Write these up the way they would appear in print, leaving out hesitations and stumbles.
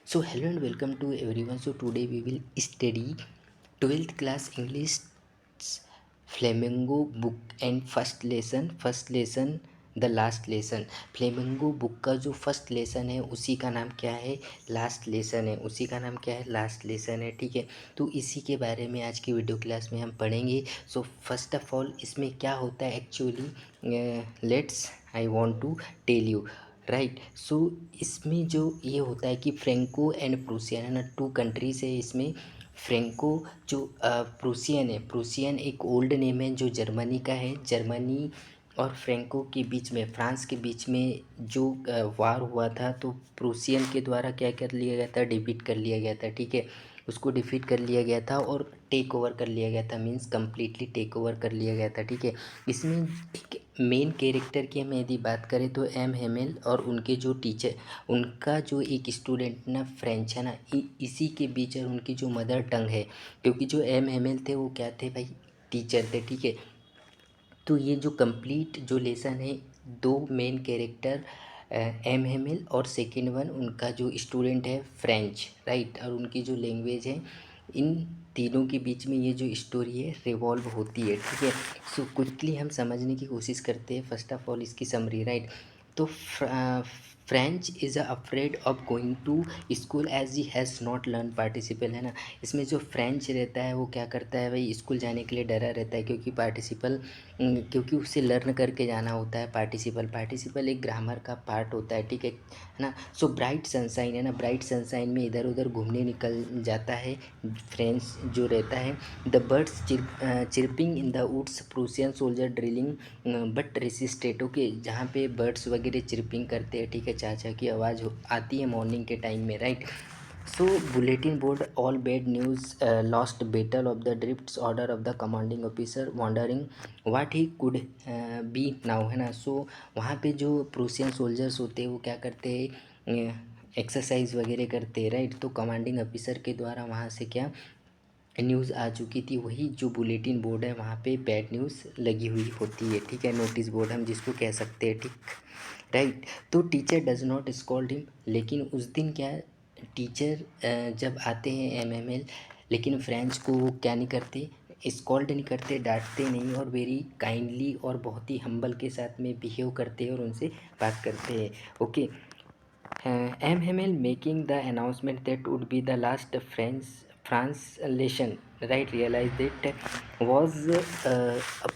So hello and welcome to everyone. So today we will study 12th class English Flamingo book and first lesson the last lesson. Flamingo book का जो first lesson है उसी का नाम क्या है, last lesson है। उसी का नाम क्या है, लास्ट लेसन है। ठीक है, तो इसी के बारे में आज की वीडियो क्लास में हम पढ़ेंगे। सो फर्स्ट ऑफ ऑल इसमें क्या होता है actually, let's I want to tell you. Right, so इसमें जो ये होता है कि फ्रेंको एंड प्रूसियन है ना, टू कंट्रीज है इसमें। फ्रेंको जो प्रूसियन है, प्रूसियन एक ओल्ड नेम है जो जर्मनी का है। जर्मनी और फ्रेंको के बीच में, फ्रांस के बीच में जो वार हुआ था, तो प्रूसियन के द्वारा क्या कर लिया गया था, डिफीट कर लिया गया था। ठीक है, उसको डिफीट कर लिया गया था और टेक ओवर कर लिया गया था, मीन्स कम्प्लीटली टेक ओवर कर लिया गया था। ठीक है, इसमें एक मेन कैरेक्टर की हम यदि बात करें तो एम हेमेल और उनके जो टीचर, उनका जो एक स्टूडेंट ना फ्रेंच है ना, इसी के बीच, और उनकी जो मदर टंग है, क्योंकि जो एम हेमेल थे वो क्या थे भाई, टीचर थे। ठीक है, तो ये जो कंप्लीट जो लेसन है, दो मेन कैरेक्टर एम हेमिल और सेकेंड वन उनका जो स्टूडेंट है फ्रेंच, राइट, और उनकी जो लैंग्वेज है, इन तीनों के बीच में ये जो स्टोरी है रिवॉल्व होती है। ठीक है, सो क्विकली हम समझने की कोशिश करते हैं। फर्स्ट ऑफ ऑल इसकी समरी, राइट। तो Franz is afraid of going to school as he has not learn participle, है ना। इसमें जो फ्रेंच रहता है वो क्या करता है भाई, स्कूल जाने के लिए डरा रहता है, क्योंकि पार्टिसिपल, क्योंकि उसे लर्न करके जाना होता है। पार्टिसिपल, पार्टिसिपल एक ग्रामर का पार्ट होता है। ठीक है ना। सो ब्राइट सनसाइन है ना, ब्राइट सनसाइन में इधर उधर घूमने निकल जाता है फ्रेंच जो रहता है। The birds chirping in the woods, Prussian soldier drilling but resisted. Okay, जहाँ पे बर्ड्स वगैरह चिरपिंग करते हैं, ठीक है, चाचा की आवाज़ आती है मॉर्निंग के टाइम में, right. So bulletin board all bad news, lost battle of the drifts, order of the commanding officer wondering what he could be now, है ना। सो वहाँ पे जो प्रूसियन सोल्जर्स होते हैं वो क्या करते हैं, एक्सरसाइज वगैरह करते हैं, राइट। तो कमांडिंग ऑफिसर के द्वारा वहाँ से क्या न्यूज़ आ चुकी थी, वही जो बुलेटिन बोर्ड है वहाँ पे बैड न्यूज़ लगी हुई होती है। ठीक है, नोटिस बोर्ड हम जिसको कह सकते हैं। ठीक, राइट। तो teacher does not scold him, लेकिन उस दिन क्या, टीचर जब आते हैं एम, लेकिन फ्रेंच को वो क्या नहीं करते, स्कॉल्ड नहीं करते, डांटते नहीं, और वेरी काइंडली और बहुत ही हम्बल के साथ में बिहेव करते हैं और उनसे बात करते हैं। Okay, MML making the announcement that would be the last French translation, right, realized that was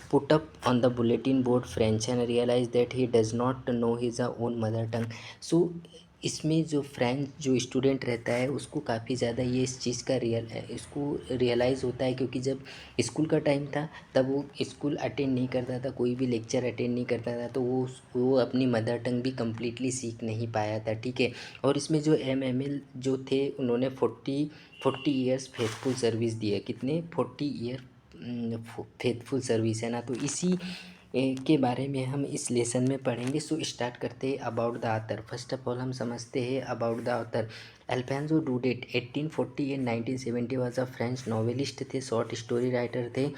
put up on the bulletin board French, and realized that he does not know his own mother tongue. So इसमें जो French जो student रहता है उसको काफ़ी ज़्यादा ये इस चीज़ का इसको रियलाइज़ होता है, क्योंकि जब स्कूल का टाइम था तब वो स्कूल अटेंड नहीं करता था, कोई भी लेक्चर अटेंड नहीं करता था, तो वो अपनी मदर टंग भी कम्प्लीटली सीख नहीं पाया था। ठीक है, और इसमें जो MML जो थे उन्होंने 40 ईयर्स फेथफुल सर्विस दी है। कितने, 40 ईयर फेथफुल सर्विस, है ना। तो इसी के बारे में हम इस लेसन में पढ़ेंगे। सो स्टार्ट करते हैं about the author. First of all हम समझते हैं about the author. Alphonse Daudet 1840 and 1970 was a French novelist थे, शॉर्ट स्टोरी राइटर थे।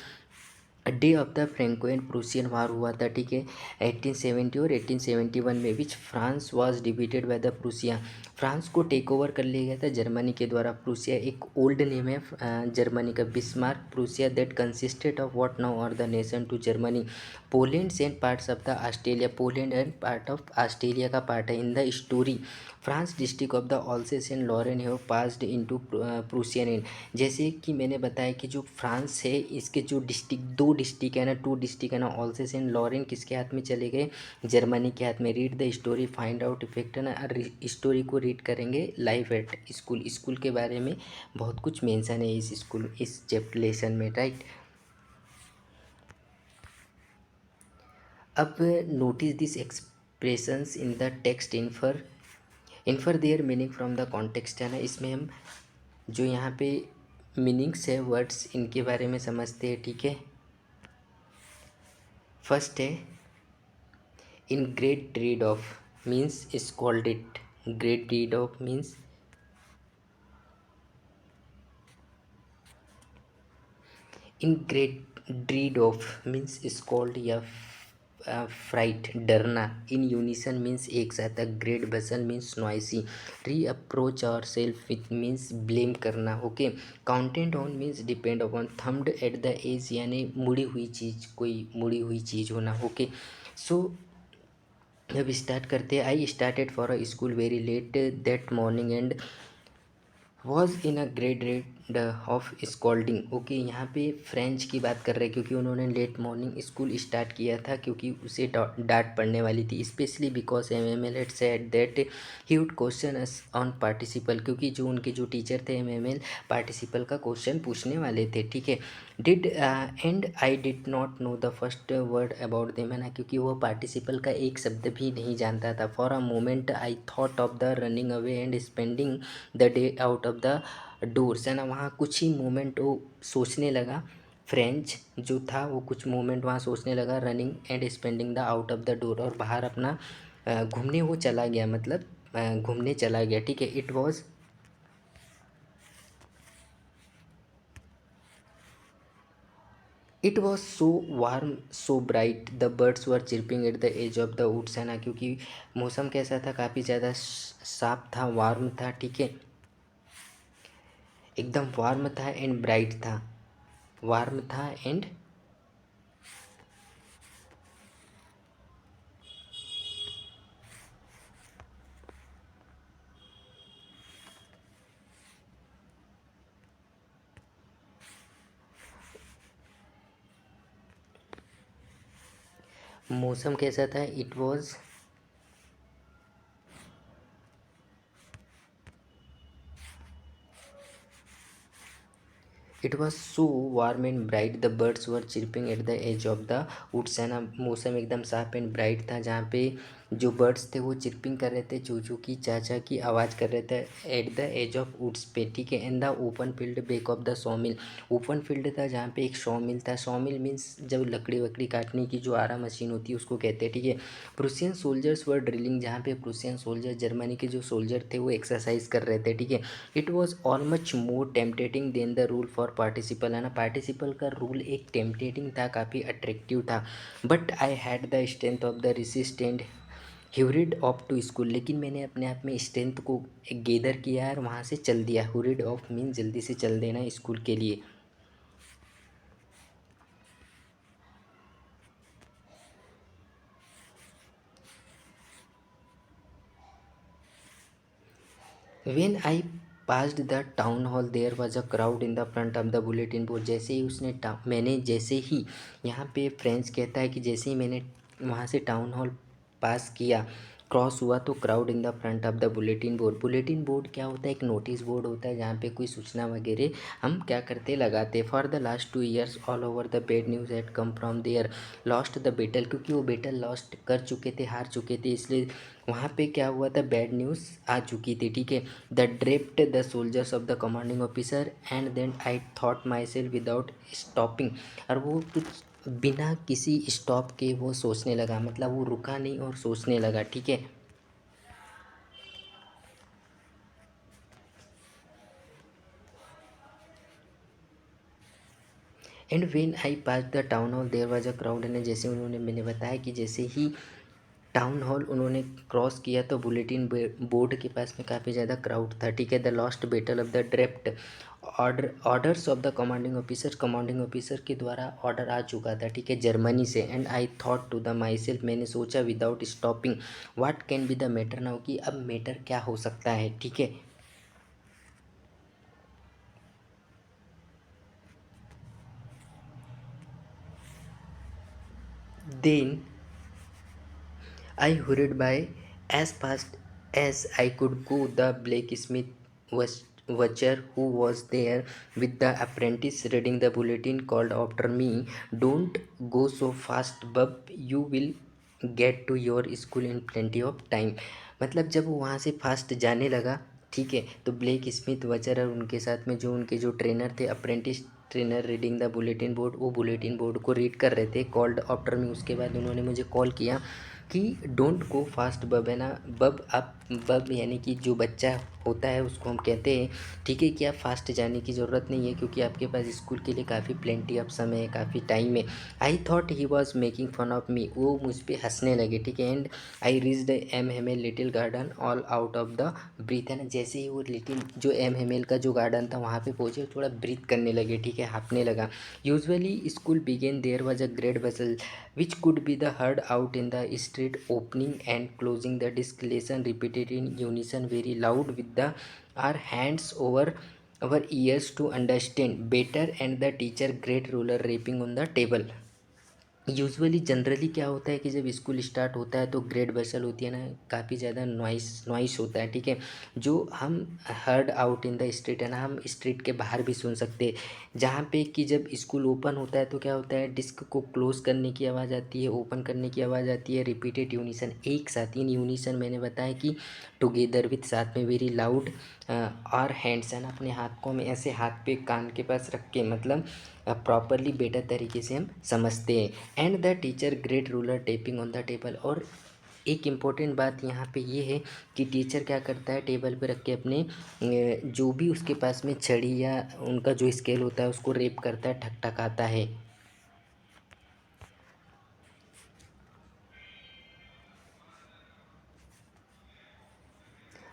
Day of the Franco and Prussian war हुआ था, ठीक है, 1870 और 1871 में, which France was defeated by the Prussia. France को टेक ओवर कर लिया गया था जर्मनी के द्वारा। प्रूसिया एक ओल्ड नेम है जर्मनी का। Bismarck Prussia that consisted of what now are the nation to Germany, Poland and parts of the Australia. Poland and part of Australia का पार्ट है। In the story France district of the Alsace and Lorraine have passed into Prussian and. जैसे कि मैंने बताया कि जो France है इसके जो डिस्ट्रिक्ट, दो डिस्ट्रिक्ट है ना, टू डिस्ट्रिक्ट है ना, ऑल्सेस एंड लॉरेन किसके हाथ में चले गए, जर्मनी के हाथ में। Read the story, find out effect, है ना। स्टोरी को रीड करेंगे लाइफ एट स्कूल। स्कूल के बारे में बहुत कुछ मेंशन है इस स्कूल, इस चैप्टर लेसन में, राइट। अब notice this expressions in the text, infer their meaning from the context, है ना। इसमें हम जो यहाँ पे मीनिंग्स है वर्ड्स, इनके बारे में समझते हैं। ठीक है, फर्स्ट है in great deed of means scolded. Great deed of means, in great deed of means scold या फ्राइट डरना, इन यूनिसन मीन्स एक साथ, a great bustle means noisy, reproach और सेल्फ विथ मीन्स ब्लेम करना, okay. Content on means depend upon, thumbed at the edge यानी मुड़ी हुई चीज़, कोई मुड़ी हुई चीज़ होना, ओके। सो अब स्टार्ट करते हैं। I started for a school very let that morning and was in a great rate of scolding, okay. यहाँ पे फ्रेंच की बात कर रहे हैं क्योंकि उन्होंने लेट मॉर्निंग स्कूल स्टार्ट किया था क्योंकि उसे डांट पड़ने वाली थी, specially because MML had said that he would question us on participle, क्योंकि जो उनके जो टीचर थे एमएमएल पार्टिसिपल का क्वेश्चन पूछने वाले थे, ठीक है। Did and I did not know the first word about them, है ना, क्योंकि वो पार्टिसिपल का एक शब्द भी नहीं जानता था। For a moment I thought of the running away and spending the day out of the doors, है ना, वहाँ कुछ ही मोमेंट वो सोचने लगा, फ्रेंच जो था वो कुछ मोमेंट वहाँ सोचने लगा, running and spending the out of the door, और बाहर अपना घूमने वो चला गया, मतलब घूमने चला गया, ठीक है। It was so warm so bright the birds were chirping at the edge of the woods, है ना, क्योंकि मौसम कैसा था, काफ़ी ज़्यादा साफ था, वार्म था, ठीक है, एकदम वार्म था एंड ब्राइट था, वार्म था एंड मौसम कैसा था, it was so warm and bright the birds were chirping at the edge of the woods, है ना, मौसम एकदम साफ एंड ब्राइट था जहाँ पे जो बर्ड्स थे वो चिरपिंग कर रहे थे, चूचू की चाचा की आवाज़ कर रहे थे at the edge of woods पे, ठीक है। In the open field back of the sawmill, open field था जहाँ पे एक सॉ मिल था, सॉ मिल मीन्स जब लकड़ी वकड़ी काटने की जो आरा मशीन होती है उसको कहते हैं, ठीक है। प्रूसियन सोल्जर्स वर ड्रिलिंग, जहाँ पे प्रूसियन सोल्जर जर्मनी के जो सोल्जर थे वो एक्सरसाइज कर रहे थे, ठीक है। It was all much more tempting than the rule for participle, है ना, पार्टिसिपल का रूल एक टेम्पटेटिंग था, काफ़ी अट्रैक्टिव था, but I had the strength of the resistant hurried of to school, लेकिन मैंने अपने आप में स्ट्रेंथ को गेदर किया और वहाँ से चल दिया, हुरिड ऑफ मीन जल्दी से चल देना स्कूल के लिए। When I passed the town hall there was a crowd in the front of the bulletin board, जैसे ही मैंने जैसे ही, यहाँ पे फ्रेंच कहता है कि जैसे ही मैंने वहाँ से टाउन हॉल पास किया, क्रॉस हुआ, तो crowd in the front of the bulletin board, bulletin board क्या होता है, एक नोटिस बोर्ड होता है जहाँ पे कोई सूचना वगैरह हम क्या करते लगाते। For the last 2 years all over the bad news had come from there, lost the battle, क्योंकि वो बैटल लॉस्ट कर चुके थे, हार चुके थे, इसलिए वहाँ पे क्या हुआ था, बैड न्यूज़ आ चुकी थी, ठीक है। The draped the soldiers of the commanding officer and then I thought myself without stopping, और वो कुछ बिना किसी स्टॉप के वो सोचने लगा, मतलब वो रुका नहीं और सोचने लगा, ठीक है। And when I pass the town hall there was a crowd, ने जैसे उन्होंने मैंने बताया कि जैसे ही टाउन हॉल उन्होंने क्रॉस किया तो बुलेटिन बोर्ड के पास में काफ़ी ज़्यादा क्राउड था, ठीक है। The last battle of the draped orders of the commanding officer के द्वारा ऑर्डर आ चुका था, ठीक है, जर्मनी से। And I thought to the myself, मैंने सोचा without stopping, what can be the matter now, कि अब मैटर क्या हो सकता है, ठीक है। Then I hurried by as fast as I could go. The blacksmith was watcher who was there with the apprentice reading the bulletin called after me. Don't go so fast, bub. You will get to your school in plenty of time. मतलब जब वो वहाँ से fast जाने लगा, ठीक है, तो ब्लेक स्मिथ वचर और उनके साथ में जो उनके जो ट्रेनर थे, apprentice trainer reading the bulletin board, वो बुलेटिन बोर्ड को रीड कर रहे थे, कॉल्ड आफ्टर मी, उसके बाद उन्होंने मुझे कॉल किया कि डोंट गो फास्ट बब है ना। बब आप बब यानी कि जो बच्चा होता है उसको हम कहते हैं, ठीक है, कि आप फास्ट जाने की ज़रूरत नहीं है क्योंकि आपके पास स्कूल के लिए काफ़ी प्लेंटी ऑफ समय है, काफ़ी टाइम है। I thought he was making fun of me, वो मुझ पर हंसने लगे, ठीक है। And I reached M Hamel little garden all out of the breath, है ना। जैसे ही वो लिटिल जो एम हेमेल का जो गार्डन था वहाँ पे पहुँचे, थोड़ा ब्रीथ करने लगे, ठीक है, हाँफने लगा। Usually school began there was a great bustle which could be the heard out in the street, opening and closing the disc lesson repeated in unison very loud with the our hands over our ears to understand better, and the teacher great ruler rapping on the table। Usually generally क्या होता है कि जब school start होता है तो great बसल होती है ना, काफ़ी ज़्यादा नॉइस होता है, ठीक है, जो हम heard out in the street, है ना, हम स्ट्रीट के बाहर भी सुन सकते हैं। जहाँ पे कि जब स्कूल ओपन होता है तो क्या होता है, डिस्क को क्लोज करने की आवाज़ आती है, ओपन करने की आवाज़ आती है, रिपीटेड यूनिसन, एक साथ। इन यूनिसन मैंने बताया कि टुगेदर विथ, साथ में, वेरी लाउड, और हैंड्स, है ना, अपने हाथ को हम ऐसे हाथ पे कान के पास रख के, मतलब प्रॉपरली बेटर तरीके से हम समझते हैं। And the teacher great ruler tapping on the table. और एक इम्पॉर्टेंट बात यहाँ पे ये है कि टीचर क्या करता है, टेबल पे रख के अपने जो भी उसके पास में छड़ी या उनका जो स्केल होता है उसको रेप करता है, ठकठकाता है।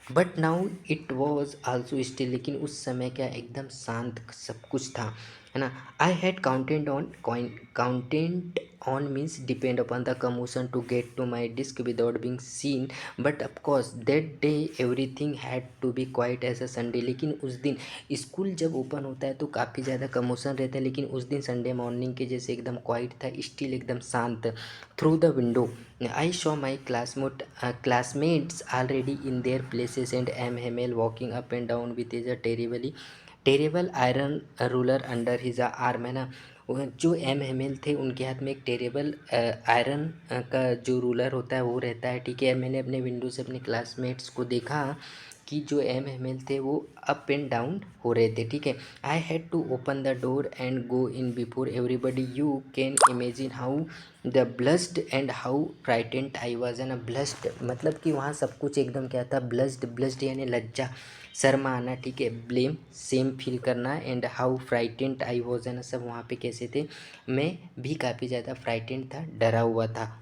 But now it was also still, लेकिन उस समय क्या एकदम शांत सब कुछ था, है ना। I had counted on means depend upon the commotion to get to my desk without being seen, but of course that day everything had to be quiet as a Sunday. लेकिन उस दिन स्कूल जब ओपन होता है तो काफ़ी ज़्यादा commotion रहता है, लेकिन उस दिन संडे मॉर्निंग के जैसे एकदम क्वाइट था, स्टिल एकदम शांत। Through the window I saw my classmates already in their places, and M. Hamel walking up and down with his terrible iron ruler under his arm, है ना। जो एम हेमेल थे उनके हाथ में एक टेरेबल आयरन का जो रूलर होता है वो रहता है, ठीक है। मैंने अपने विंडो से अपने क्लासमेट्स को देखा कि जो एम हेमेल थे वो अप एंड डाउन हो रहे थे, ठीक है। I had to open the door and go in before everybody. You can imagine how the blushed and how frightened I was, है ना। ब्लस्ड मतलब कि वहाँ सब कुछ एकदम क्या था, ब्लस्ड यानी लज्जा, शर्मा आना, ठीक है, ब्लेम सेम फील करना, and how frightened I was, है ना। सब वहाँ पे कैसे थे, मैं भी काफ़ी ज़्यादा फ्राइटेंड था, डरा हुआ था।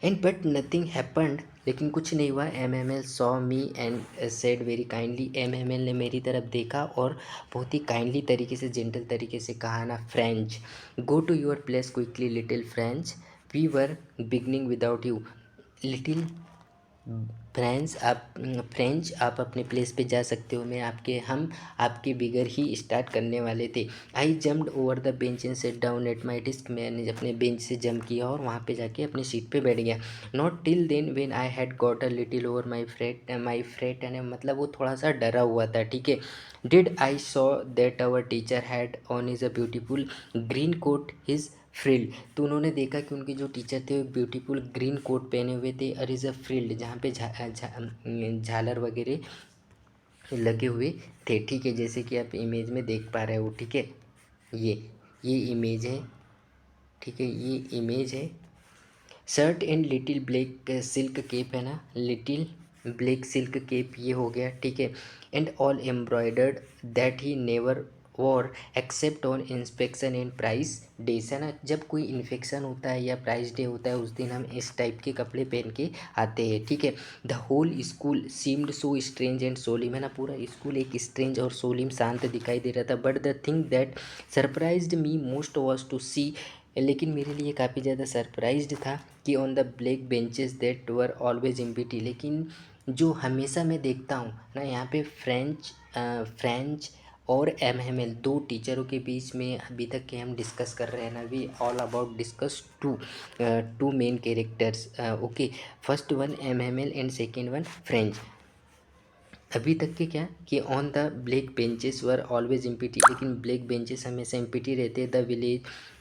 एंड बट नथिंग हैपन्ड, लेकिन कुछ नहीं हुआ। M M L saw me and said very kindly, M M L ने मेरी तरफ देखा और बहुत ही काइंडली तरीके से, जेंटल तरीके से कहा ना, Franz, go to your place quickly little French, we were beginning without you. Little Franz आप अपने प्लेस पे जा सकते हो, मैं आपके हम आपके बिगर ही स्टार्ट करने वाले थे। I jumped over the bench and sat down at my desk, मैंने अपने बेंच से जंप किया और वहाँ पे जाके अपनी सीट पे बैठ गया। Not till then when I had got a little over my fright and, मतलब वो थोड़ा सा डरा हुआ था, ठीक है। Did I saw that our teacher had on his a beautiful green coat his frill, तो उन्होंने देखा कि उनके जो टीचर थे वो ब्यूटीफुल ग्रीन कोट पहने हुए थे, और इज़ अ फ्रिल्ड, जहाँ पे झालर वगैरह लगे हुए थे, ठीक है, जैसे कि आप इमेज में देख पा रहे हो, ठीक है। ये ये इमेज है, ठीक है, ये इमेज है। Shirt and little black silk cap, है ना, लिटिल ब्लैक सिल्क केप ये हो गया, ठीक है। And all embroidered that he never war except on inspection and price days, है ना। जब कोई इन्फेक्शन होता है या प्राइस डे होता है उस दिन हम इस टाइप के कपड़े पहन के आते हैं, ठीक है। The whole school seemed so strange and solemn, है ना, पूरा स्कूल एक स्ट्रेंज और सोलिम, शांत दिखाई दे रहा था। But the thing that surprised me most was to see, लेकिन मेरे लिए काफ़ी ज़्यादा सरप्राइज्ड था कि on the black benches that were always empty, लेकिन जो हमेशा मैं देखता हूँ ना, यहाँ पे फ्रेंच और एम एम एल दो टीचरों के बीच में अभी तक के हम डिस्कस कर रहे हैं ना, we all about discuss two main characters, okay. First one M M L and second one French. अभी तक के क्या कि on the black benches were always empty, लेकिन ब्लैक बेंचेस हमेशा एम्प्टी रहते।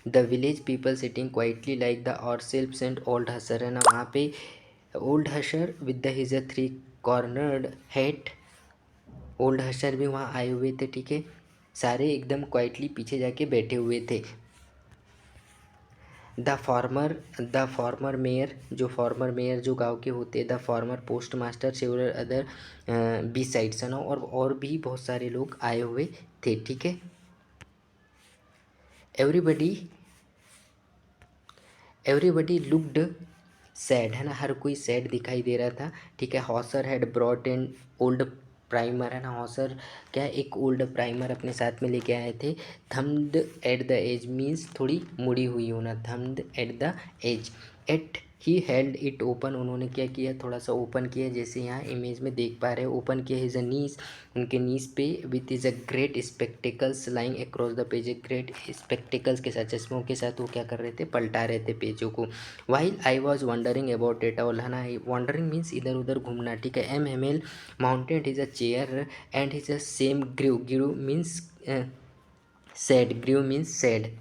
The village people sitting quietly like the ourselves and old Hauser, है ना, वहाँ पे old Hauser with the his three cornered head, old Hauser भी वहाँ आए हुए थे, ठीक है। सारे एकदम क्वाइटली पीछे जाके बैठे हुए थे। द फॉर्मर मेयर, जो फॉर्मर मेयर जो गांव के होते, the former postmaster, several other besides ना, और भी बहुत सारे लोग आए हुए थे। ठीक है, एवरीबडी एवरीबडी लुक्ड सैड, है ना, हर कोई सैड दिखाई दे रहा था। ठीक है, Hauser had brought an old primer, है ना, हॉसर क्या है, एक ओल्ड प्राइमर अपने साथ में लेके आए थे। Thumbed at the edge means थोड़ी मुड़ी हुई होना, thumbed at the edge. At he held it open, उन्होंने क्या किया, थोड़ा सा ओपन किया, जैसे यहाँ इमेज में देख पा रहे हैं, ओपन किया। हिज नीज, उनके नीज पे, with is a great spectacles lying across the page, great spectacles के साथ, चश्मों के साथ वो क्या कर रहे थे, पलटा रहे थे पेजों को। While I was wondering about it all, है ना, वंडरिंग मीन्स इधर उधर घूमना। ठीक है, M Hamel mounted his a chair and his a same grew, grew means sad, grew means sad,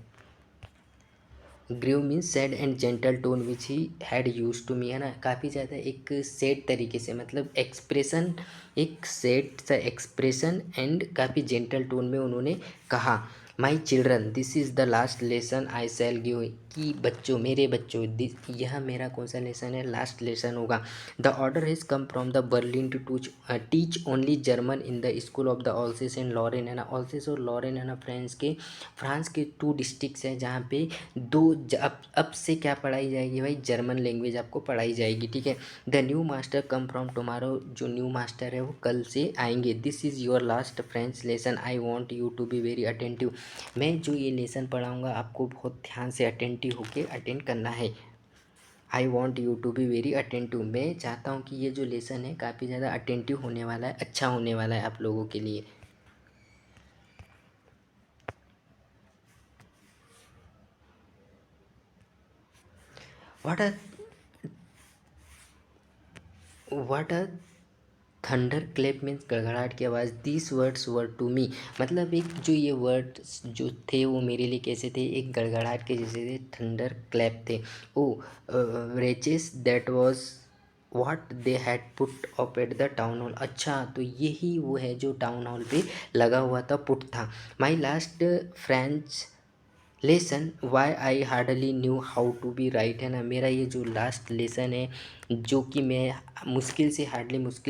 grieve means sad and gentle tone which he had use to me, है ना, काफ़ी ज़्यादा एक सैड तरीके से, मतलब एक्सप्रेशन, एक sad सा एक्सप्रेशन एंड काफ़ी जेंटल टोन में उन्होंने कहा, my children this is the last lesson I shell give, कि बच्चों, मेरे बच्चों, यह मेरा कौन सा लेसन है, लास्ट लेसन होगा। The order has come from the Berlin to teach only German in the school of the Alsace and Lorraine, है ना, ऑल्सिस और लॉरेन, है ना, फ्रांस के 2 डिस्ट्रिक्ट्स हैं जहाँ पे अब से क्या पढ़ाई जाएगी भाई, जर्मन लैंग्वेज आपको पढ़ाई जाएगी। ठीक है, the new master come from tomorrow, जो न्यू मास्टर है वो कल से आएंगे। This is your last French lesson, I want you to be very attentive, मैं जो ये लेसन पढ़ाऊँगा आपको बहुत ध्यान से अटेंटिव होके अटेंड करना है। I want you to be very attentive, मैं चाहता हूँ कि ये जो लेसन है काफ़ी ज़्यादा अटेंटिव होने वाला है, अच्छा होने वाला है आप लोगों के लिए। What a what a thunderclap means गड़गड़ाहट की आवाज़, this words were to me, मतलब एक जो ये वर्ड्स जो थे वो मेरे लिए कैसे थे, एक गड़गड़ाहट के जैसे थे, थंडर क्लैप थे। Oh wretches that was what they had put up at the town hall, अच्छा तो यही वो है जो टाउन हॉल पे लगा हुआ था, पुट था। My last French lesson why I hardly knew how to बी राइट, है ना, मेरा ये जो लास्ट लेसन है जो कि मैं मुश्किल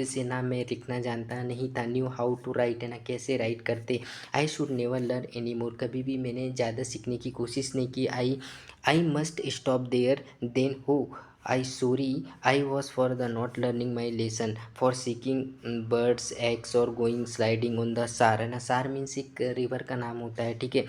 से ना मैं लिखना जानता नहीं था, न्यू हाउ टू राइट, है ना, कैसे राइट करते। I should never learn any more, कभी भी मैंने ज़्यादा सीखने की कोशिश नहीं की। I must stop there then oh, I sorry I was for the not learning my lesson for seeking birds eggs और going sliding on the Saar, है ना, सार मीन्स एक रिवर का नाम होता है। ठीक है,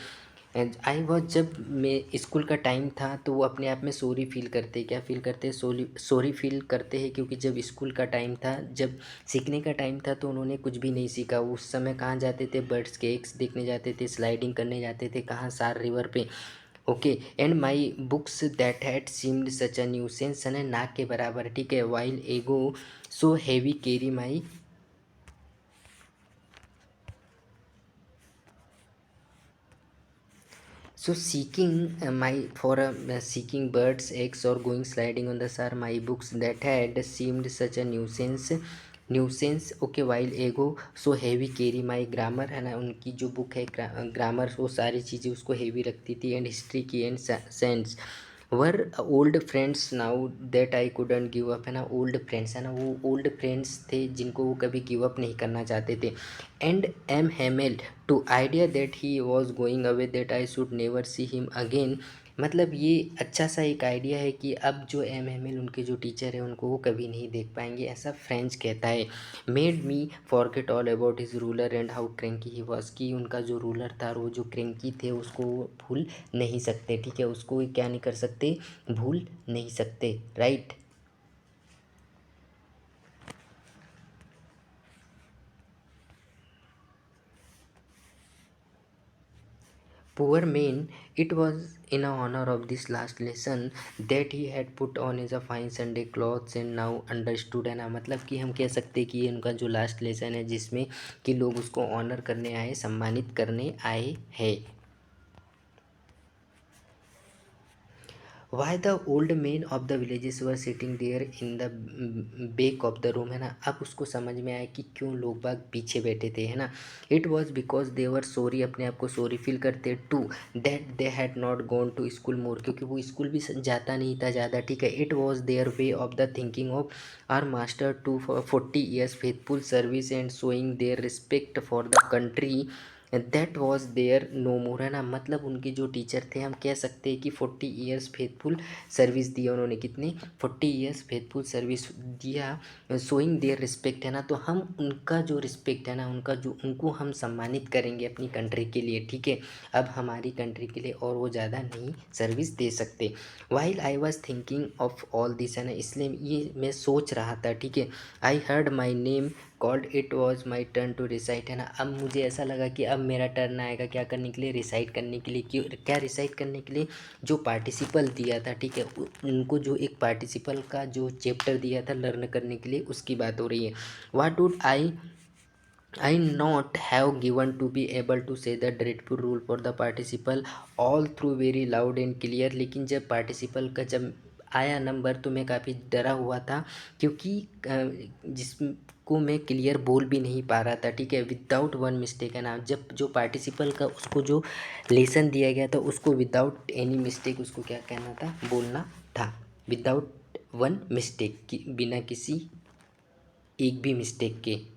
आई वॉज, जब मैं स्कूल का टाइम था तो वो अपने आप में सॉरी फील करते, क्या फील करते, सॉरी फील करते हैं, क्योंकि जब स्कूल का टाइम था, जब सीखने का टाइम था तो उन्होंने कुछ भी नहीं सीखा। उस समय कहाँ जाते थे, बर्ड्स के एग्स देखने जाते थे, स्लाइडिंग करने जाते थे, कहाँ, सार रिवर पे। Okay, and my books that had seemed such a nuisance, है नाक के बराबर। ठीक है, वाइल एगो so heavy carry my, so seeking seeking birds eggs or going sliding on the shore, my books that had seemed such a nuisance okay while ago so heavy carry my grammar, है ना, उनकी जो book है grammar वो सारी चीज़ें उसको heavy रखती थी, एंड हिस्ट्री की and sense were old friends now that I couldn't give up, है ना, ओल्ड फ्रेंड्स, है ना, वो ओल्ड फ्रेंड्स थे जिनको वो कभी गिव अप नहीं करना चाहते थे। And M Hamel to idea that he was going away that I should never see him again, मतलब ये अच्छा सा एक आइडिया है कि अब जो एम हेमेल उनके जो टीचर है उनको वो कभी नहीं देख पाएंगे, ऐसा फ्रेंच कहता है। Made me forget all about his ruler and how cranky he was, की उनका जो रूलर था और वो जो क्रैंकी थे उसको वो भूल नहीं सकते। ठीक है, उसको क्या नहीं कर सकते, भूल नहीं सकते, right. Poor man, it was in honor of this last lesson that he had put on his fine Sunday clothes and now understood, है ना, मतलब कि हम कह सकते हैं कि ये उनका जो लास्ट लेसन है जिसमें कि लोग उसको ऑनर करने आए, सम्मानित करने आए हैं। Why the old man of the villages were sitting there in the back of the room, है ना। अब उसको समझ में आया कि क्यों लोग बाग पीछे बैठे थे, है ना। It was because they were sorry, अपने आप को सॉरी फील करते, to that they had not gone to school more, क्योंकि वो स्कूल भी जाता नहीं था ज़्यादा, ठीक है। It was their way of the thinking of our master to 40 years faithful service and showing their respect for the country that was their no more, है ना। मतलब उनके जो टीचर थे, हम कह सकते हैं कि 40 years फेथफुल सर्विस दिया उन्होंने, कितनी 40 years फेथफुल सर्विस दिया, शोइंग देयर रिस्पेक्ट, है ना। तो हम उनका जो रिस्पेक्ट है ना, उनका जो, उनको हम सम्मानित करेंगे अपनी कंट्री के लिए, ठीक है। अब हमारी कंट्री के लिए और वो ज़्यादा नहीं सर्विस दे सकते। While I was thinking of all this, है ना, इसलिए ये मैं सोच रहा था, ठीक है। I heard my name called, it was my turn to recite, है ना। अब मुझे ऐसा लगा कि अब मेरा टर्न आएगा क्या करने के लिए, रिसाइट करने के लिए। क्यों, क्या रिसाइट करने के लिए, जो पार्टिसिपल दिया था, ठीक है। उनको जो एक पार्टिसिपल का जो चैप्टर दिया था लर्न करने के लिए, उसकी बात हो रही है। What would I not have given to be able to say the dreadful rule for the participle all through very loud and clear, लेकिन जब पार्टिसिपल का जब आया नंबर तो मैं काफ़ी डरा हुआ था, क्योंकि जिसको मैं क्लियर बोल भी नहीं पा रहा था, ठीक है, विदाउट वन मिस्टेक, है ना। जब जो पार्टिसिपल का उसको जो लेसन दिया गया था उसको विदाउट एनी मिस्टेक उसको क्या कहना था, बोलना था, विदाउट वन मिस्टेक, की बिना किसी एक भी मिस्टेक के।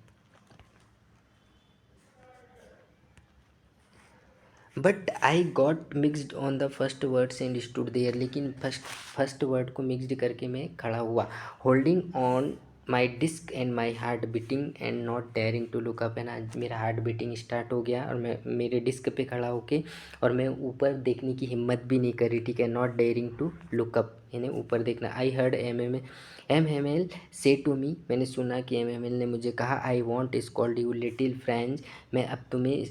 But I got mixed on the first words and stood there, लेकिन फर्स्ट वर्ड को मिक्सड करके मैं खड़ा हुआ, holding on my desk and my heart beating and not daring to look up, है ना। मेरा हार्ट बीटिंग स्टार्ट हो गया और मैं मेरे डिस्क पे खड़ा होके, और मैं ऊपर देखने की हिम्मत भी नहीं करी, ठीक है। Not daring to look up यानी ऊपर देखना। I heard M M L say to me, मैंने सुना कि एम ने मुझे कहा, I want is called you little French, मैं अब तुम्हें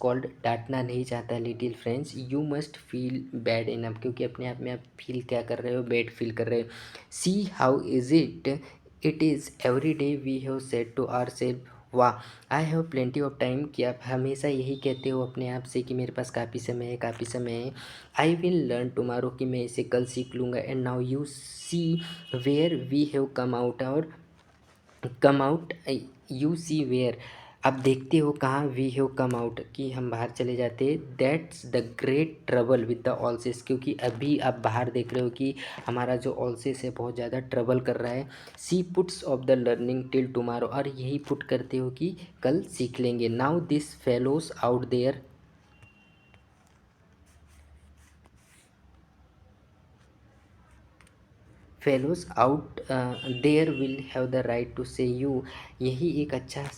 कॉल्ड डांटना नहीं चाहता little friends, you must feel bad enough, क्योंकि अपने आप में आप फील क्या कर रहे हो, बैड फील कर रहे हो। See how is it is every day we have said to ourself, वाह I have plenty of time, कि आप हमेशा यही कहते हो अपने आप से कि मेरे पास काफ़ी समय है, काफ़ी समय है। आई विल लर्न टुमारो, कि मैं इसे कल सीख लूँगा। And now you see where we have come out, you see where, अब देखते हो कहाँ वी हैव कम आउट, कि हम बाहर चले जाते। That's the great trouble with the Alsace, क्योंकि अभी आप बाहर देख रहे हो कि हमारा जो ऑल्सिस है बहुत ज़्यादा ट्रबल कर रहा है। See puts off the learning till tomorrow, और यही पुट करते हो कि कल सीख लेंगे। Now this fellows out there, fellows out there will have the right to say you, यही एक अच्छा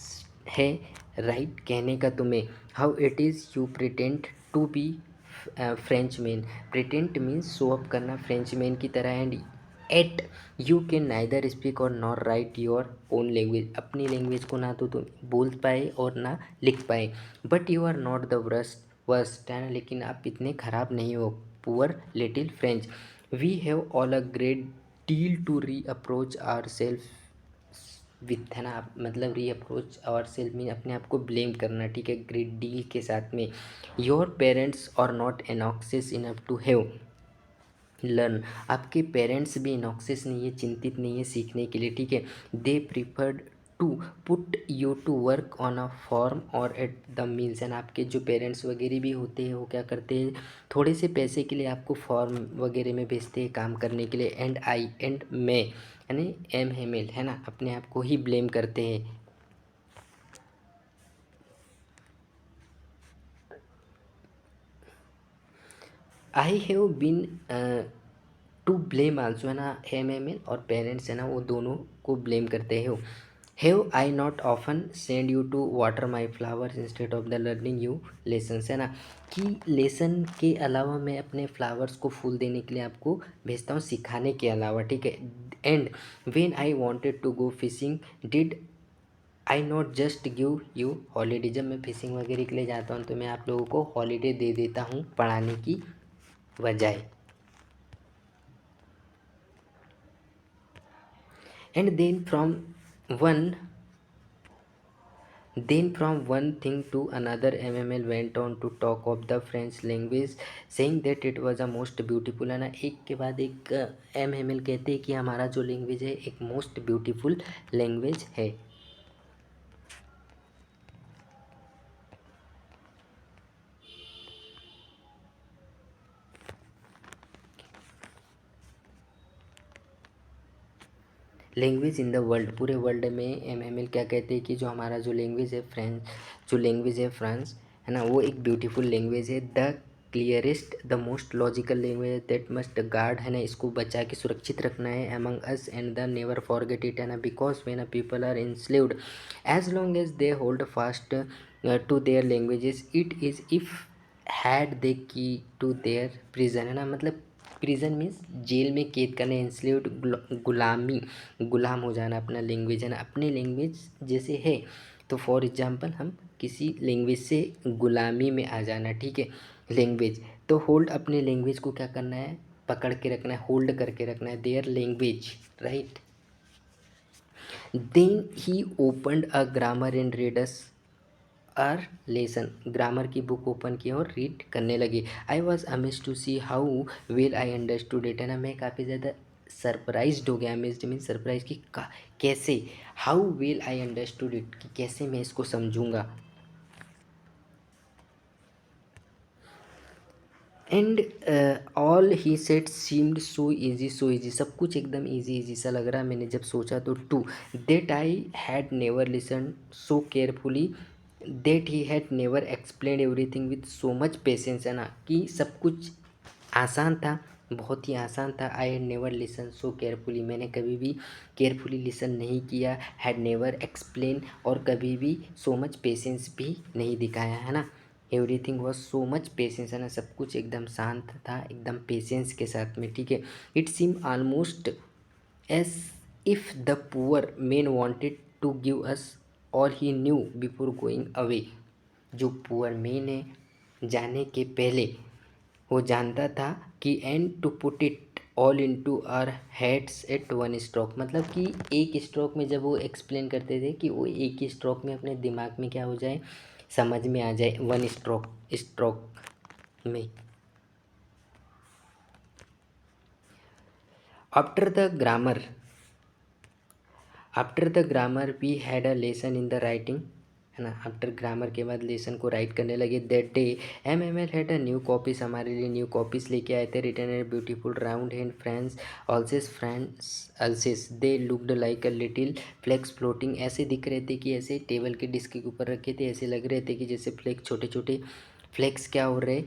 है राइट कहने का तुम्हें। How it is you pretend to be French man, pretend means show up करना फ्रेंच मैन की तरह, and yet you can neither speak और not right your own language, अपनी लैंग्वेज को ना तो तुम बोल पाए और ना लिख पाए। But you are not the worst, है ना, लेकिन आप इतने ख़राब नहीं हो, poor little French. We have all a great deal to reproach ourself with, है ना। मतलब री अप्रोच आवर सेल्फ में अपने आप को ब्लेम करना, ठीक है, ग्रेट डील के साथ में। Your parents are not anxious enough to have learn, आपके पेरेंट्स भी इनॉक्सिस नहीं है, चिंतित नहीं है सीखने के लिए, ठीक है। They preferred to put you to work on a farm और एट द मील्स, एंड आपके जो पेरेंट्स वगैरह भी होते हैं वो क्या करते हैं, थोड़े से पैसे के लिए आपको फॉर्म वगैरह में भेजते हैं काम करने के लिए। एंड आई एंड मैं यानी एम हेमेल, है ना, अपने आप को ही ब्लेम करते हैं। I have been to blame also, है ना, एम और पेरेंट्स, है ना, वो दोनों को ब्लेम करते हो। Have I not often send you to water my flowers instead of the learning you lessons, है ना, कि लेसन के अलावा मैं अपने फ्लावर्स को फूल देने के लिए आपको भेजता हूँ, सिखाने के अलावा, ठीक है। And when I wanted to go fishing did I not just give you holiday, जब मैं फिशिंग वगैरह के लिए जाता हूँ तो मैं आप लोगों को हॉलीडे दे देता हूँ पढ़ाने की बजाय। And then from one Then from one thing to another, MML went on to talk of the French language, saying that it was a most beautiful, है ना, एक के बाद एक MML कहते हैं कि हमारा जो लैंग्वेज है एक मोस्ट ब्यूटीफुल लैंग्वेज है। लैंग्वेज इन द वर्ल्ड, पूरे वर्ल्ड में MML क्या कहते हैं कि जो हमारा जो लैंग्वेज है फ्रेंच, जो लैंग्वेज है फ्रांस, है ना, वो एक ब्यूटीफुल लैंग्वेज है। The clearest, the most logical language that must guard, है ना, इसको बचा के सुरक्षित रखना है among us and the never forget it, है ना, because when a people are enslaved as long as they hold fast to their languages it is if had they key to there prison, है ना, मतलब prison means jail में कैद करना, enslaved गुलामी, गुलाम हो जाना अपना लैंग्वेज, है ना, अपने लैंग्वेज जैसे है। तो फॉर एग्जांपल हम किसी लैंग्वेज से गुलामी में आ जाना, ठीक है, लैंग्वेज। तो होल्ड, अपने लैंग्वेज को क्या करना है, पकड़ के रखना है, होल्ड करके रखना है, their language, right. Then he opened a grammar and read us our lesson, grammar की बुक ओपन की और रीड करने लगी। I was amaze to see how well I understood it, है ना, मैं काफ़ी ज़्यादा सरप्राइज्ड हो गया। अमेज्ड मीन सरप्राइज कि कैसे, how well I understood it, कि कैसे मैं इसको समझूंगा। And all he said seemed so easy, so easy, सब कुछ एकदम ईजी ईजी सा लग रहा है। मैंने जब सोचा तो to that I had never listen so carefully, that he had never explain everything with so much patience, है ना, कि सब कुछ आसान था, बहुत ही आसान था। आई had never listen so carefully, मैंने कभी भी केयरफुली लिसन नहीं किया। हैड नेवर एक्सप्लेन, और कभी भी सो मच पेशेंस भी नहीं दिखाया, है ना। Everything was so much patience, है ना, सब कुछ एकदम शांत था, एकदम पेशेंस के साथ में, ठीक है। It seem almost as if the poor man wanted to give us all he knew before going away, जो पुअर मैन है जाने के पहले वो जानता था कि and to put it all into our heads at one stroke, मतलब कि एक स्ट्रोक में जब वो एक्सप्लेन करते थे कि वो एक ही स्ट्रोक में अपने दिमाग में क्या हो जाए, समझ में आ जाए, वन स्ट्रोक, स्ट्रोक में। After the grammar, after the grammar we had a lesson in the writing, है ना, आफ्टर ग्रामर के बाद लेसन को राइट करने लगे। That day MML had a new copies, हमारे लिए न्यू कॉपीज लेके आए थे। Written a beautiful round hand France Alsace, France Alsace, they looked like a little flags floating, ऐसे दिख रहे थे कि ऐसे टेबल के डिस्क के ऊपर रखे थे, ऐसे लग रहे थे कि जैसे फ्लेक्स, छोटे छोटे फ्लेक्स क्या हो रहे,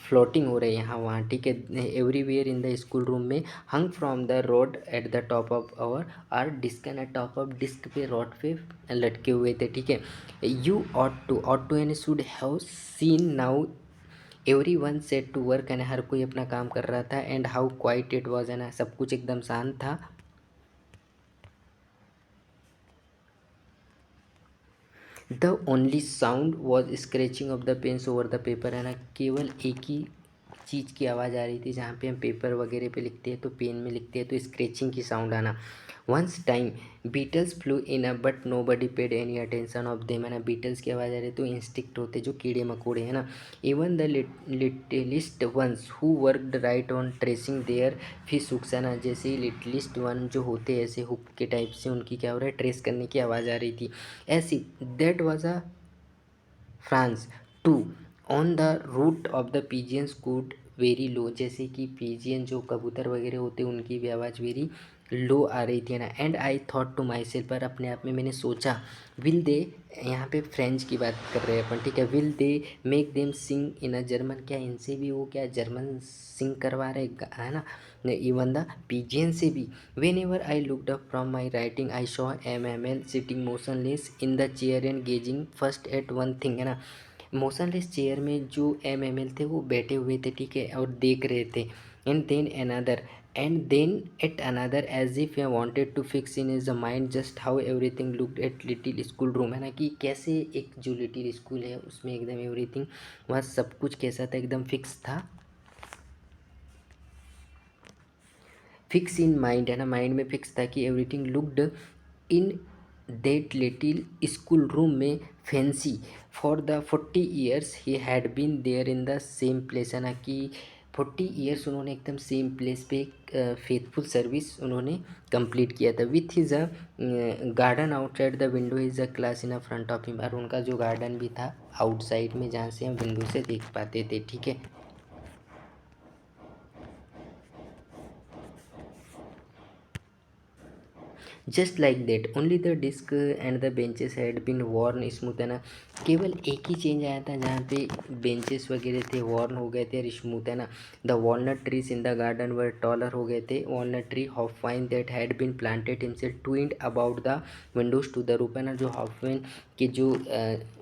फ्लोटिंग हो रहे हैं यहाँ वहाँ, ठीक है। Everywhere in the school room में, hung from the rod at the top of our are desk, and top of desk पे, रॉड पे लटके हुए थे, ठीक है। You ought to and should have seen now every one set to work, and हर कोई अपना काम कर रहा था। And how quiet it was, है ना, सब कुछ एकदम शांत था। The only sound was scratching of the pens over the paper, है ना, केवल एक ही चीज़ की आवाज़ आ रही थी, जहाँ पे हम पेपर वगैरह पे लिखते हैं तो पेन में लिखते हैं तो स्क्रैचिंग की साउंड आना। Once time beetles flew in a but nobody paid any attention of them, है ना, बीटल्स की आवाज़ आ रही है तो इंस्टिक्ट होते जो कीड़े मकोड़े, है ना। Even the littlest ones who worked right on tracing their fish hooks, है ना, जैसे ही लिटिलिस्ट वन जो होते हैं ऐसे हुक के टाइप से, उनकी क्या हो रहा है, ट्रेस करने की आवाज़ आ रही थी ऐसी। That was a France to on the roof of the pigeons cooed very low, जैसे कि पिजियन जो कबूतर वगैरह होते हैं उनकी भी आवाज़ वेरी लो आ रही थी, ना। And I thought to myself, पर अपने आप में मैंने सोचा, विल दे, यहाँ पे फ्रेंच की बात कर रहे हैं अपन, ठीक है, will they make them sing in a German, क्या इनसे भी वो क्या जर्मन सिंग करवा रहे, है ना, इवन द पिजियन से भी। Whenever I looked up from my writing I saw MML sitting motionless in the chair and gazing first at one thing, है ना, मोशनलेस चेयर में जो MML थे वो बैठे हुए थे, ठीक है, और देख रहे थे। And then at another as if I wanted to fix in his the mind just how everything looked at little schoolroom, है ना, कि कैसे एक जो लिटिल स्कूल है उसमें एकदम एवरीथिंग, वहाँ सब कुछ कैसा था, एकदम फिक्स था, फिक्स इन माइंड, है ना, माइंड में फिक्स था कि everything looked in that little school room में fancy for the 40 years he had been there in the same place, है ना कि 40 years उन्होंने एकदम सेम प्लेस पे फेथफुल सर्विस उन्होंने कंप्लीट किया था। With his a garden outside the window is a class in a front of him, और उनका जो गार्डन भी था आउटसाइड में जहाँ से हम विंडो से देख पाते थे, ठीक है। Just like that only the desk and the benches had been worn smooth, है ना, केवल एक ही चेंज आया था जहाँ पे बेंचेस वगैरह थे वॉर्न हो गए थे और स्मूथ, है ना। The walnut trees in the garden were taller हो गए थे। Walnut tree hop vine that had been planted himself twined about the windows to the roof, है ना, जो हॉफवाइन के जो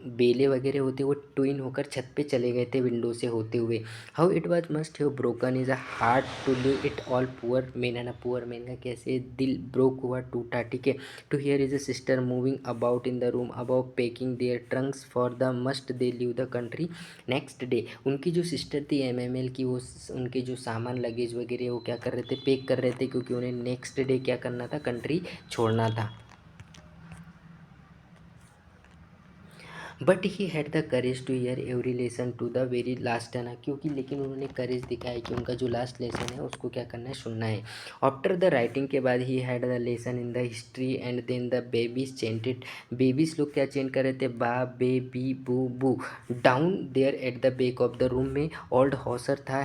बेले वगैरह होते वो ट्विन होकर छत पे चले गए थे विंडो से होते हुए। How it was must have broken his a heart to leave it all poor man, है ना, पुअर मैन का कैसे दिल ब्रोक हुआ, टूटा, ठीक है। To hear his a sister moving about in the room about packing their trunks for the must they leave the country next day. उनकी जो सिस्टर थी एमएमएल की, वो उनके जो सामान लगेज वगैरह वो क्या कर रहे थे, पैक कर रहे थे, क्योंकि उन्हें नेक्स्ट डे क्या करना था, कंट्री छोड़ना था। But he had the courage to hear every lesson to the very last, है ना, क्योंकि लेकिन उन्होंने करेज दिखाया कि उनका जो लास्ट लेसन है उसको क्या करना है, सुनना है। आफ्टर द राइटिंग के बाद he had the lesson in the history and then the babies chanted. Babies लोग क्या चेंट कर रहे थे, बा बे बी बू बू। Down there at the back of the room में ओल्ड हॉसर था,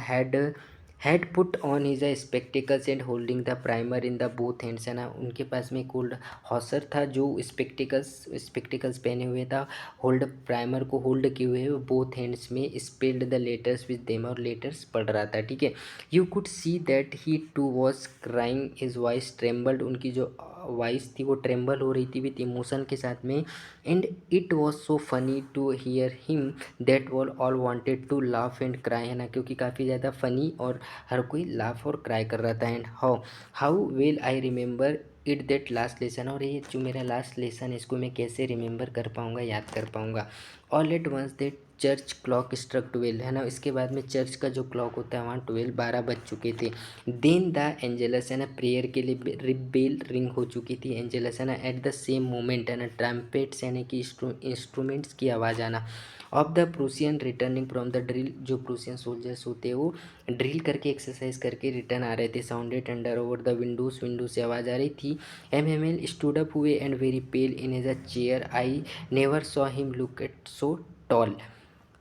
had put on his spectacles and holding the primer in the both hands, है ना, उनके पास में एक ओल्ड हॉसर था जो स्पेक्टिकल्स पहने हुए था, होल्ड प्राइमर को होल्ड किए हुए बोथ हैंड्स में, spelled the letters with them, और लेटर्स पढ़ रहा था, ठीक है। You could see that he too was crying, his voice trembled, उनकी जो वॉइस थी वो ट्रेम्बल हो रही थी विथ इमोशन के साथ में। And it was so funny to hear him that all wanted to laugh and cry, है ना, क्योंकि काफ़ी ज़्यादा फनी और हर कोई लाफ और क्राई कर रहा था। And how how well I remember it that last lesson, और ये जो मेरा लास्ट लेसन है इसको मैं कैसे रिमेंबर कर पाऊँगा, याद कर पाऊँगा। All at once that church clock struck 12, है ना, इसके बाद में चर्च का जो क्लॉक होता है वहाँ 12 बज चुके थे। देन द एंजेलस, है ना, प्रेयर के लिए बेल रिंग हो चुकी थी एंजेलस, है ना। एट द सेम मोमेंट, है ना, ट्रम्पेट्स यानी कि इंस्ट्रूमेंट्स की आवाज़ आना। Of the Prussian returning from the drill, जो प्रूसियन सोल्जर्स होते हैं वो ड्रिल करके एक्सरसाइज करके रिटर्न आ रहे थे। Sounded under over the windows, window से आवाज़ आ रही थी। एमएमएल स्टूड अप हुए and very pale in as a chair, I never saw him look at so tall,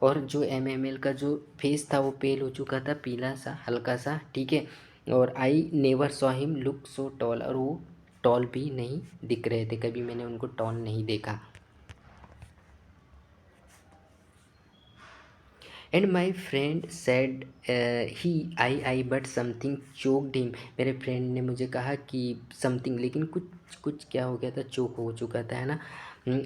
और जो एमएमएल का जो फेस था वो पेल हो चुका था, पीला सा हल्का सा, ठीक है। और आई never saw him look so tall, और वो टॉल भी नहीं दिख रहे थे, कभी मैंने उनको टॉल नहीं देखा। And my friend said he I but something choked him, मेरे फ्रेंड ने मुझे कहा कि समथिंग, लेकिन कुछ कुछ क्या हो गया था, चोक हो चुका था, है ना।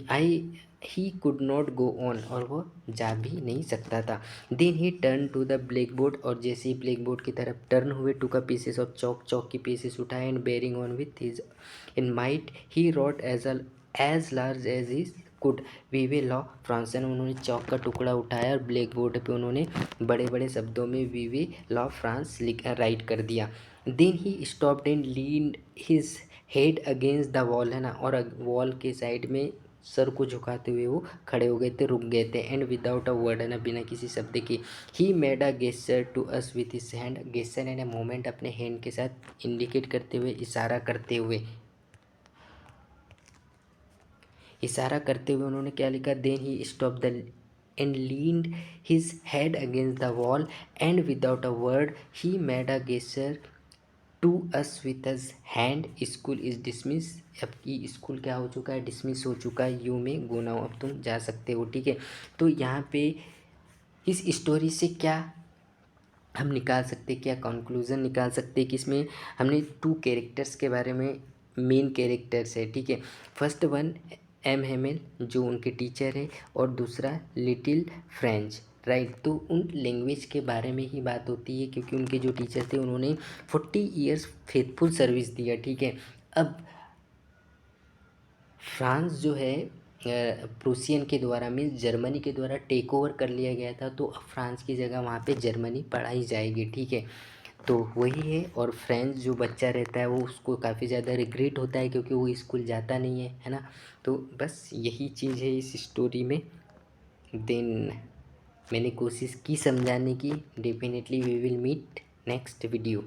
I he could not go on, और वो जा भी नहीं सकता था। Then he turn to the blackboard, और जैसे ही ब्लैक बोर्ड की तरफ टर्न हुए, टू का पीसेस ऑफ चौक, चौक की पीसेस उठाए, and bearing on with his in might he wrote as large as his could vive la France, उन्होंने chalk का टुकड़ा उठाया और ब्लैक बोर्ड पे उन्होंने बड़े बड़े शब्दों में वीवे लॉ फ्रांस लिख राइट कर दिया। Then he stopped and leaned his head against the wall, है ना, और वॉल के साइड में सर को झुकाते हुए वो खड़े हो गए थे, रुक गए थे। एंड विदाउट अ वर्ड, है ना, बिना किसी शब्द के, he made a gesture to us with his hand, gesture and moment अपने हैंड के साथ इंडिकेट करते हुए, इशारा करते हुए, इशारा करते हुए उन्होंने क्या लिखा, then he stop the and leaned his head against the wall and without a word he made a gesture to us with his hand, school is dismiss, अब की स्कूल क्या हो चुका है, डिसमिस हो चुका है, यू में गो नाउ, अब तुम जा सकते हो, ठीक है। तो यहाँ पे इस स्टोरी से क्या हम निकाल सकते, क्या कंक्लूज़न निकाल सकते कि इसमें हमने टू कैरेक्टर्स के बारे में, मेन कैरेक्टर्स है, ठीक है। फर्स्ट वन एम हेमेल जो उनके टीचर है, और दूसरा लिटिल फ्रेंच, राइट। तो उन लैंग्वेज के बारे में ही बात होती है, क्योंकि उनके जो टीचर थे उन्होंने 40 ईयर्स फेथफुल सर्विस दिया, ठीक है। अब फ्रांस जो है प्रूसियन के द्वारा, मीन्स जर्मनी के द्वारा टेक ओवर कर लिया गया था, तो अब फ्रांस की जगह वहाँ पे जर्मनी पढ़ाई जाएगी, ठीक है। तो वही है। और फ्रेंड्स जो बच्चा रहता है वो उसको काफ़ी ज़्यादा रिग्रेट होता है क्योंकि वो स्कूल जाता नहीं है ना। तो बस यही चीज़ है इस स्टोरी में। देन मैंने कोशिश की समझाने की। Definitely we will meet next video.